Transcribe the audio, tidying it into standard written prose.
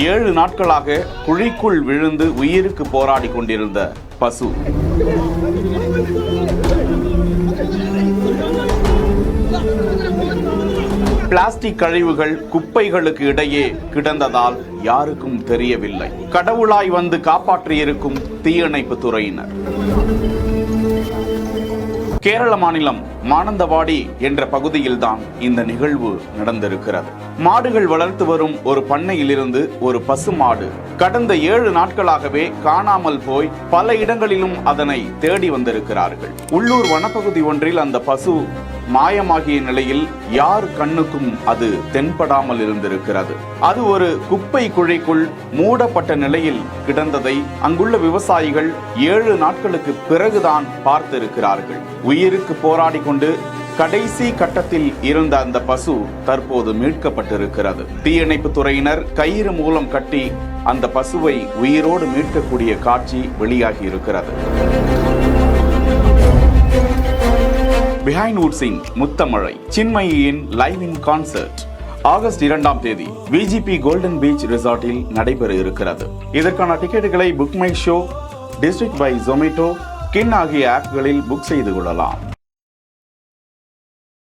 7 நாட்களாக குழிக்குள் விழுந்து உயிருக்கு போராடி கொண்டிருந்த பசு. பிளாஸ்டிக் கழிவுகள் குப்பைகளுக்கு இடையே கிடந்ததால் யாருக்கும் தெரியவில்லை. கடவுளாய் வந்து காப்பாற்றியிருக்கும் தீயணைப்பு துறையினர். கேரள மாநிலம் மானந்தவாடி என்ற பகுதியில்தான் இந்த நிகழ்வு நடந்திருக்கிறது. மாடுகள் வளர்த்து வரும் ஒரு பண்ணையிலிருந்து ஒரு பசு மாடு கடந்த 7 நாட்களாகவே காணாமல் போய் பல இடங்களிலும் அதனை தேடி வந்திருக்கிறார்கள். உள்ளூர் வனப்பகுதி ஒன்றில் அந்த பசு மாயமாகிய நிலையில் யார் கண்ணுக்கும் அது தென்படாமல் இருந்திருக்கிறது. அது ஒரு குப்பை குழிக்குள் மூடப்பட்ட நிலையில் கிடந்ததை அங்குள்ள விவசாயிகள் 7 நாட்களுக்கு பிறகுதான் பார்த்திருக்கிறார்கள். உயிருக்கு போராடி கொண்டு கடைசி கட்டத்தில் இருந்த அந்த பசு தற்போது மீட்கப்பட்டிருக்கிறது. தீயணைப்பு துறையினர் கயிறு மூலம் கட்டி அந்த பசுவை உயிரோடு மீட்கக்கூடிய காட்சி வெளியாகி இருக்கிறது. பிஹைண்ட் வுட்ஸின் முத்தமழை சின்மயியின் லைவ் இன் கான்சர்ட் ஆகஸ்ட் 2ஆம் தேதி விஜிபி கோல்டன் பீச் ரிசார்ட்டில் நடைபெற இருக்கிறது. இதற்கான டிக்கெட்டுகளை BookMyShow, district by Zomato, கின் ஆகிய ஆப்களில் புக் செய்து கொள்ளலாம்.